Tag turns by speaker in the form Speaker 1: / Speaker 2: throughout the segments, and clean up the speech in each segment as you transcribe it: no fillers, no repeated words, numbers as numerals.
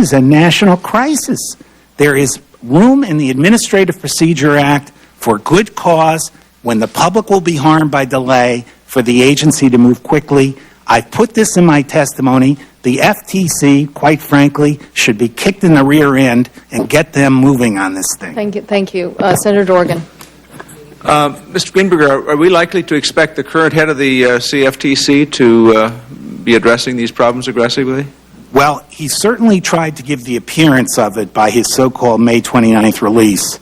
Speaker 1: is a national crisis. There is room in the Administrative Procedure Act for good cause when the public will be harmed by delay for the agency to move quickly. I've put this in my testimony. The FTC, quite frankly, should be kicked in the rear end and get them moving on this thing.
Speaker 2: Thank you. Thank you. Senator Dorgan.
Speaker 3: Mr. Greenberg, are we likely to expect the current head of the CFTC to be addressing these problems aggressively?
Speaker 1: Well, he certainly tried to give the appearance of it by his so-called May 29th release.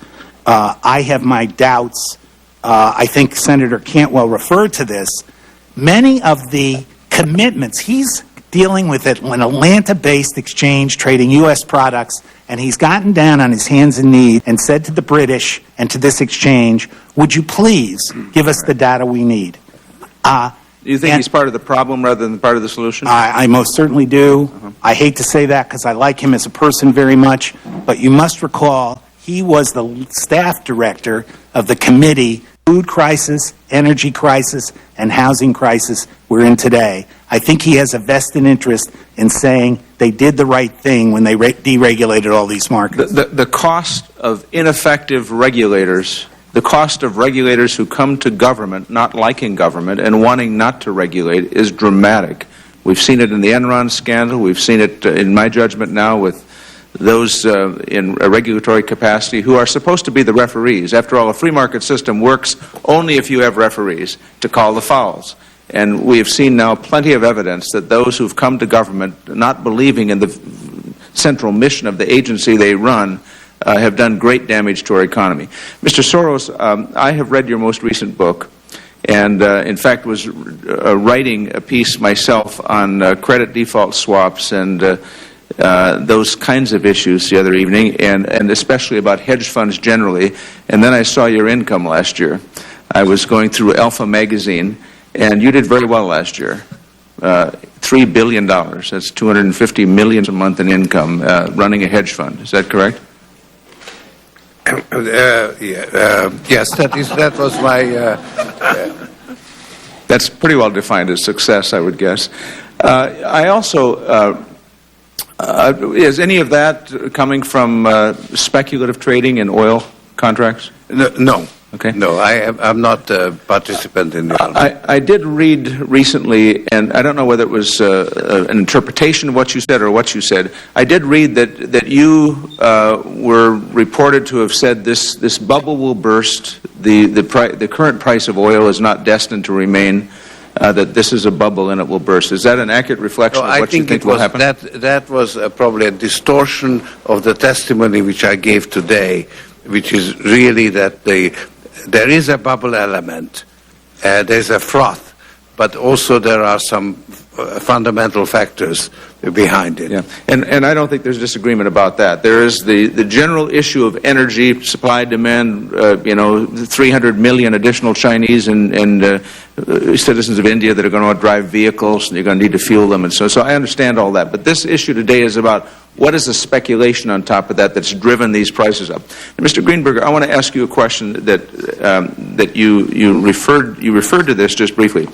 Speaker 1: I have my doubts. I think Senator Cantwell referred to this. Many of the commitments, he's dealing with an Atlanta-based exchange trading U.S. products, and he's gotten down on his hands and knees and said to the British and to this exchange, would you please give us the data we need?
Speaker 3: Do you think he's part of the problem rather than part of the solution?
Speaker 1: I most certainly do. I hate to say that because I like him as a person very much, but you must recall he was the staff director of the committee, food crisis, energy crisis, and housing crisis we're in today. I think he has a vested interest in saying they did the right thing when they deregulated all these markets.
Speaker 3: The cost of ineffective regulators, the cost of regulators who come to government not liking government and wanting not to regulate is dramatic. We've seen it in the Enron scandal. We've seen it, in my judgment now, with those in a regulatory capacity who are supposed to be the referees. After all, a free market system works only if you have referees to call the fouls. And we have seen now plenty of evidence that those who've come to government not believing in the central mission of the agency they run have done great damage to our economy. Mr. Soros, I have read your most recent book, and in fact was writing a piece myself on credit default swaps and those kinds of issues the other evening, and especially about hedge funds generally. And then I saw your income last year. I was going through Alpha magazine, and you did very well last year. $3 billion. That's $250 million a month in income running a hedge fund. Is that correct?
Speaker 4: Yes, that was my...
Speaker 3: That's pretty well defined as success, I would guess. I also... is any of that coming from speculative trading in oil contracts?
Speaker 4: No.
Speaker 3: Okay.
Speaker 4: No, I'm not a participant in the...
Speaker 3: I did read recently, and I don't know whether it was an interpretation of what you said or what you said. I did read that you were reported to have said this bubble will burst. The current price of oil is not destined to remain. That this is a bubble and it will burst. Is that an accurate reflection of what you think will happen?
Speaker 4: That was probably a distortion of the testimony which I gave today, which is really that there is a bubble element, there's a froth, but also there are some fundamental factors behind it.
Speaker 3: Yeah, and I don't think there's disagreement about that. There is the general issue of energy supply demand. 300 million additional Chinese and citizens of India that are going to drive vehicles, and you're going to need to fuel them, and so I understand all that. But this issue today is about what is the speculation on top of that that's driven these prices up. And Mr. Greenberger, I want to ask you a question that you referred to this just briefly.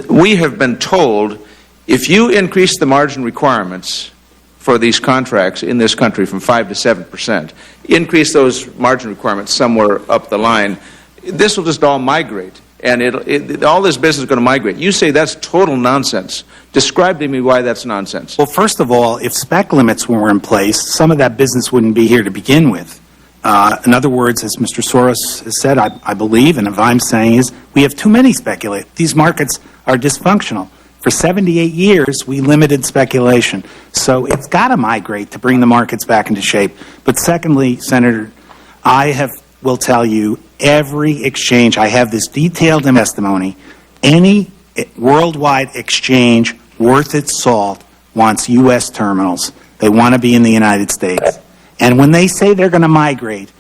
Speaker 3: We have been told if you increase the margin requirements for these contracts in this country from 5 to 7%, increase those margin requirements somewhere up the line, this will just all migrate, and all this business is going to migrate. You say that's total nonsense. Describe to me why that's nonsense.
Speaker 1: Well, first of all, if spec limits were in place, some of that business wouldn't be here to begin with. In other words, as Mr. Soros has said, I believe, and if I'm saying is, we have too many speculators. These markets are dysfunctional. For 78 years, we limited speculation. So it's got to migrate to bring the markets back into shape. But secondly, Senator, will tell you, every exchange, I have this detailed in testimony, any worldwide exchange worth its salt wants U.S. terminals. They want to be in the United States. And when they say they're going to migrate,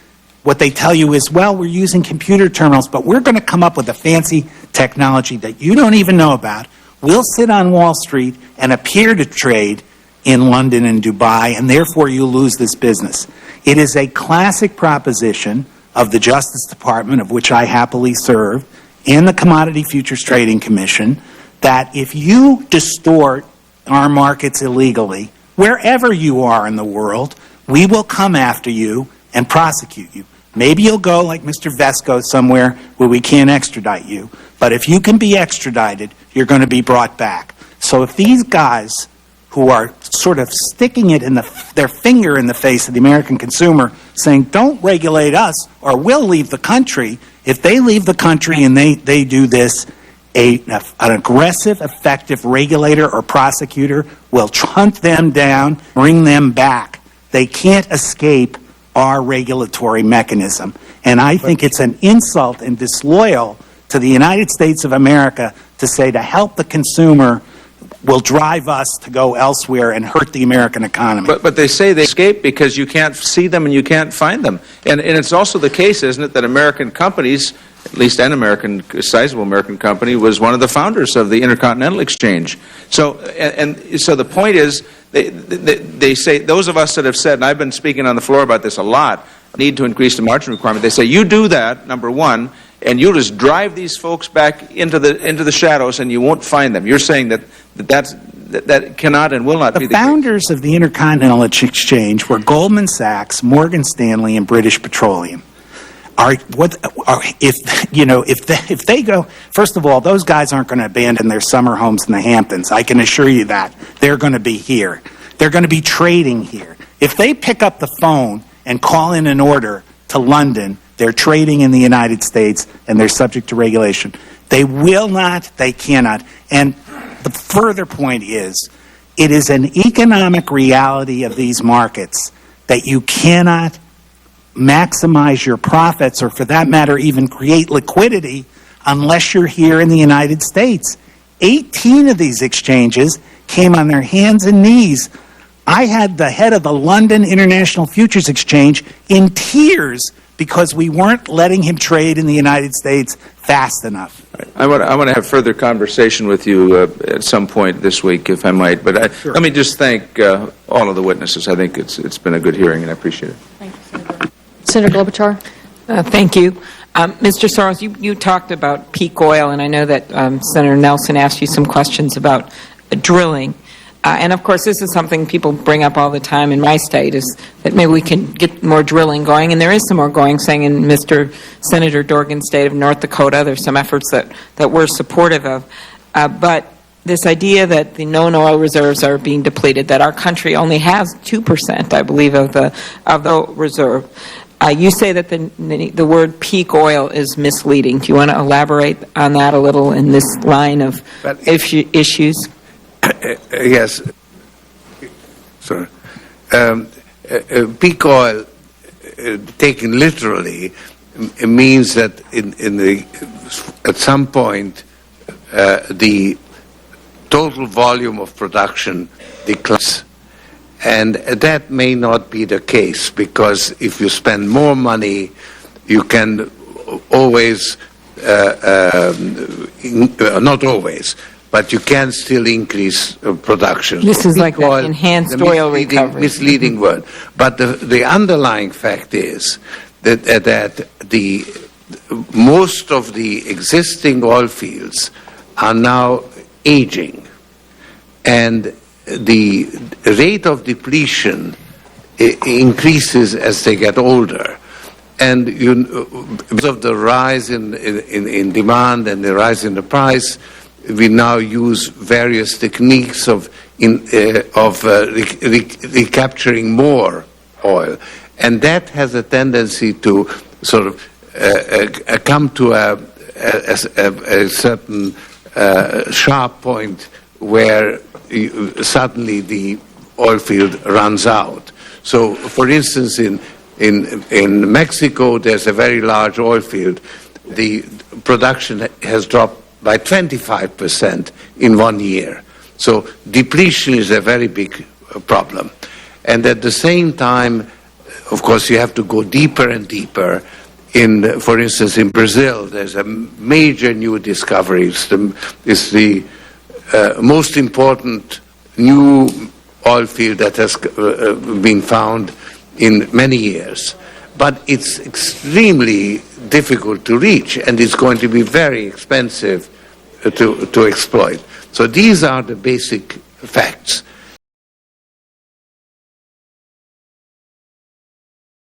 Speaker 1: what they tell you is, well, we're using computer terminals, but we're going to come up with a fancy technology that you don't even know about. We'll sit on Wall Street and appear to trade in London and Dubai, and therefore you lose this business. It is a classic proposition of the Justice Department, of which I happily serve, and the Commodity Futures Trading Commission, that if you distort our markets illegally, wherever you are in the world, we will come after you and prosecute you. Maybe you'll go like Mr. Vesco somewhere where we can't extradite you, but if you can be extradited, you're going to be brought back. So if these guys who are sort of sticking it in their finger in the face of the American consumer, saying, don't regulate us or we'll leave the country, if they leave the country and they do this, an aggressive, effective regulator or prosecutor will hunt them down, bring them back. They can't escape our regulatory mechanism. And I think it's an insult and disloyal to the United States of America to say to help the consumer will drive us to go elsewhere and hurt the American economy.
Speaker 3: But they say they escape because you can't see them and you can't find them. And it's also the case, isn't it, that American companies, at least a sizable American company, was one of the founders of the Intercontinental Exchange. So the point is, they say, those of us that have said, and I've been speaking on the floor about this a lot, need to increase the margin requirement. They say, you do that, number one, and you'll just drive these folks back into the shadows and you won't find them. You're saying that cannot and will not be the case.
Speaker 1: The founders of the Intercontinental Exchange were Goldman Sachs, Morgan Stanley, and British Petroleum. If they go, first of all, those guys aren't going to abandon their summer homes in the Hamptons. I can assure you that. They're going to be here. They're going to be trading here. If they pick up the phone and call in an order to London, they're trading in the United States and they're subject to regulation. They will not, they cannot. And the further point is, it is an economic reality of these markets that you cannot maximize your profits, or for that matter, even create liquidity, unless you're here in the United States. 18 of these exchanges came on their hands and knees. I had the head of the London International Futures Exchange in tears because we weren't letting him trade in the United States fast enough.
Speaker 3: I want to have further conversation with you at some point this week, if I might. But
Speaker 1: Sure.
Speaker 3: Let me just thank all of the witnesses. I think it's been a good hearing, and I appreciate it.
Speaker 2: Thank you, Senator. Senator Klobuchar.
Speaker 5: Thank you. Mr. Soros, you talked about peak oil, and I know that Senator Nelson asked you some questions about drilling. And, of course, this is something people bring up all the time in my state, is that maybe we can get more drilling going. And there is some more going, saying in Senator Dorgan's state of North Dakota, there's some efforts that we're supportive of. But this idea that the known oil reserves are being depleted, that our country only has 2%, I believe, of the reserve. You say that the word peak oil is misleading. Do you want to elaborate on that a little in this line of issues?
Speaker 4: Yes. Sorry. Peak oil, taken literally, means that at some point the total volume of production declines. And that may not be the case, because if you spend more money, you can always, not always, but you can still increase production.
Speaker 5: This is like that enhanced oil recovery.
Speaker 4: Misleading word. But the underlying fact is that most of the existing oil fields are now aging, and the rate of depletion increases as they get older. And because of the rise in demand and the rise in the price, we now use various techniques of recapturing more oil. And that has a tendency to sort of come to a certain sharp point where suddenly the oil field runs out. So, for instance, in Mexico, there's a very large oil field. The production has dropped by 25% in 1 year. So depletion is a very big problem. And at the same time, of course, you have to go deeper and deeper. For instance, in Brazil, there's a major new discovery. It's the most important new oil field that has been found in many years. But it's extremely difficult to reach, and it's going to be very expensive to exploit. So these are the basic facts.